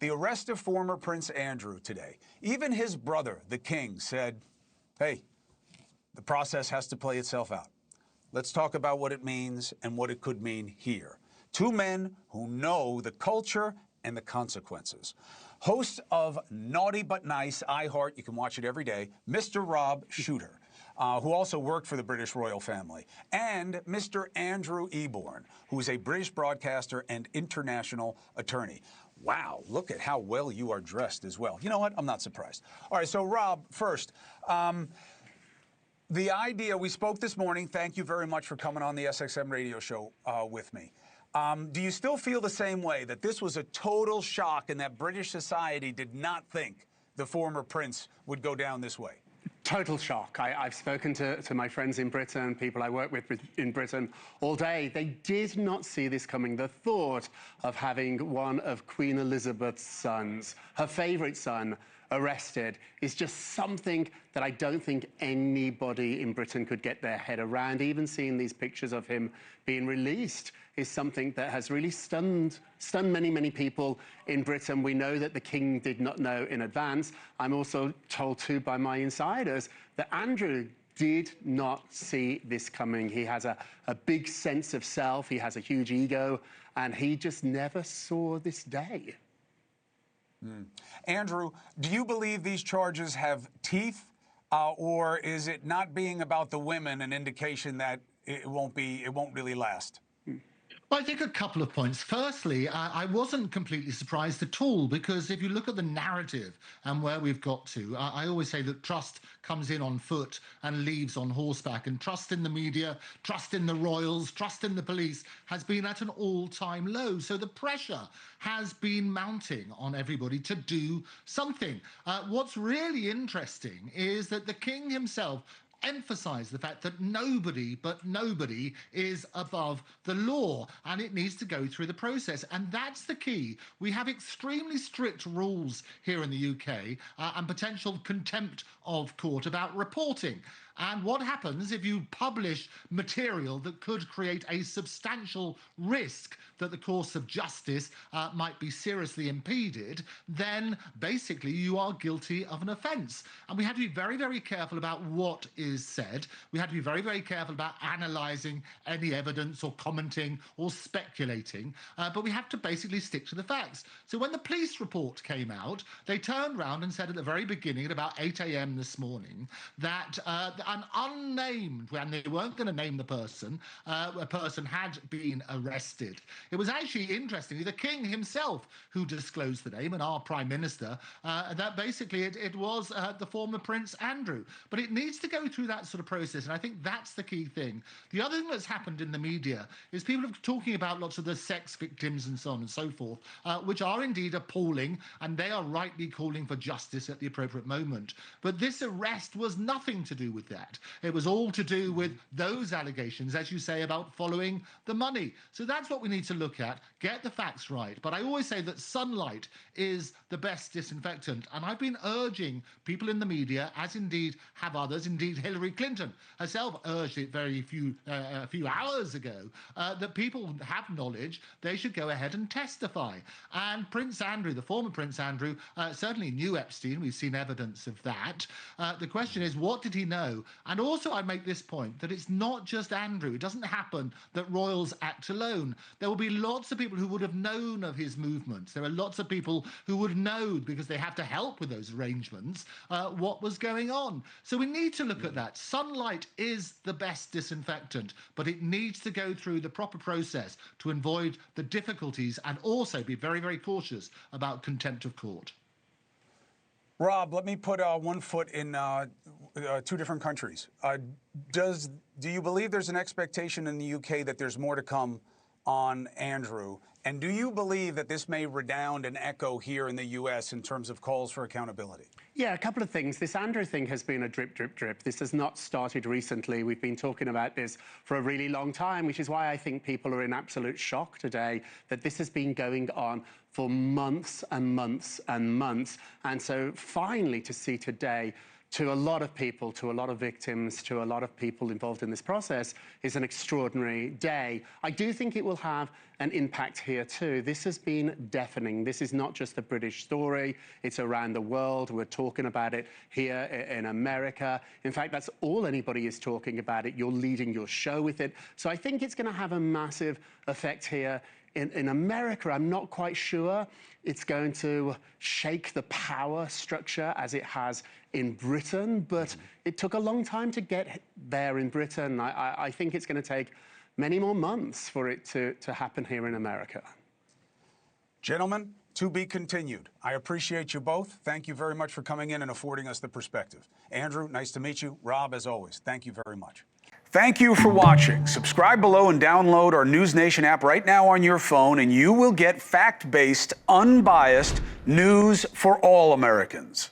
The arrest of former Prince Andrew today. Even his brother, the King, said, hey, the process has to play itself out. Let's talk about what it means and what it could mean here. Two men who know the culture and the consequences. Host of Naughty But Nice, iHeart, you can watch it every day, Mr. Rob Shuter, who also worked for the British royal family, and Mr. Andrew Eborn, who is a British broadcaster and international attorney. Wow, look at how well you are dressed as well. You know what? I'm not surprised. All right, so Rob, first, the idea, we spoke this morning, thank you very much for coming on the SXM radio show with me. Do you still feel the same way, that this was a total shock and that British society did not think the former prince would go down this way? Total shock. I've spoken to my friends in Britain, people I work with in Britain all day. They did not see this coming. The thought of having one of Queen Elizabeth's sons, her favourite son, arrested is just something that I don't think anybody in Britain could get their head around. Even seeing these pictures of him being released is something that has really stunned many, many people in Britain. We know that the King did not know in advance. I'm also told too by my insiders that Andrew did not see this coming. He has a big sense of self, he has a huge ego, and he just never saw this day. Andrew, do you believe these charges have teeth, or is it not being about the women an indication that it won't really last? Well, I think a couple of points. Firstly, I wasn't completely surprised at all, because if you look at the narrative and where we've got to, I always say that trust comes in on foot and leaves on horseback, and trust in the media, trust in the royals, trust in the police has been at an all-time low. So the pressure has been mounting on everybody to do something. What's really interesting is that the King himself emphasize the fact that nobody is above the law, and it needs to go through the process. And that's the key. We have extremely strict rules here in the UK and potential contempt of court about reporting. And what happens if you publish material that could create a substantial risk that the course of justice might be seriously impeded, then basically you are guilty of an offence. And we have to be very, very careful about what is said. We have to be very, very careful about analysing any evidence or commenting or speculating. But we have to basically stick to the facts. So when the police report came out, they turned around and said at the very beginning, at about 8 a.m. this morning, that an unnamed, and they weren't going to name the person, a person had been arrested. It was actually, interestingly, the King himself who disclosed the name, and our Prime Minister, that basically it was the former Prince Andrew. But it needs to go through that sort of process, and I think that's the key thing. The other thing that's happened in the media is people are talking about lots of the sex victims and so on and so forth, which are indeed appalling, and they are rightly calling for justice at the appropriate moment. But this arrest was nothing to do with that. It was all to do with those allegations, as you say, about following the money. So that's what we need to look at, get the facts right. But I always say that sunlight is the best disinfectant. And I've been urging people in the media, as indeed have others, indeed Hillary Clinton herself urged it a few hours ago, that people have knowledge, they should go ahead and testify. And Prince Andrew, the former Prince Andrew, certainly knew Epstein. We've seen evidence of that. The question is, what did he know? And also I make this point, that it's not just Andrew. It doesn't happen that royals act alone. There will be lots of people who would have known of his movements. There are lots of people who would know, because they have to help with those arrangements, what was going on. So we need to look at that. Sunlight is the best disinfectant, but it needs to go through the proper process to avoid the difficulties, and also be very, very cautious about contempt of court. Rob, let me put one foot in two different countries. Do you believe there's an expectation in the UK that there's more to come on Andrew? And do you believe that this may redound and echo here in the US in terms of calls for accountability? Yeah, a couple of things. This Andrew thing has been a drip, drip, drip. This has not started recently. We've been talking about this for a really long time, which is why I think people are in absolute shock today that this has been going on for months and months and months. And so finally to see today to a lot of people, to a lot of victims, to a lot of people involved in this process, is an extraordinary day. I do think it will have an impact here too. This has been deafening. This is not just a British story. It's around the world. We're talking about it here in America. In fact, that's all anybody is talking about it. You're leading your show with it. So I think it's going to have a massive effect here in America. I'm not quite sure it's going to shake the power structure as it has in Britain, but it took a long time to get there in Britain. I think it's going to take many more months for it to happen here in America. Gentlemen, to be continued. I appreciate you both. Thank you very much for coming in and affording us the perspective. Andrew, nice to meet you. Rob, as always, thank you very much. Thank you for watching. Subscribe below and download our NewsNation app right now on your phone, and you will get fact-based, unbiased news for all Americans.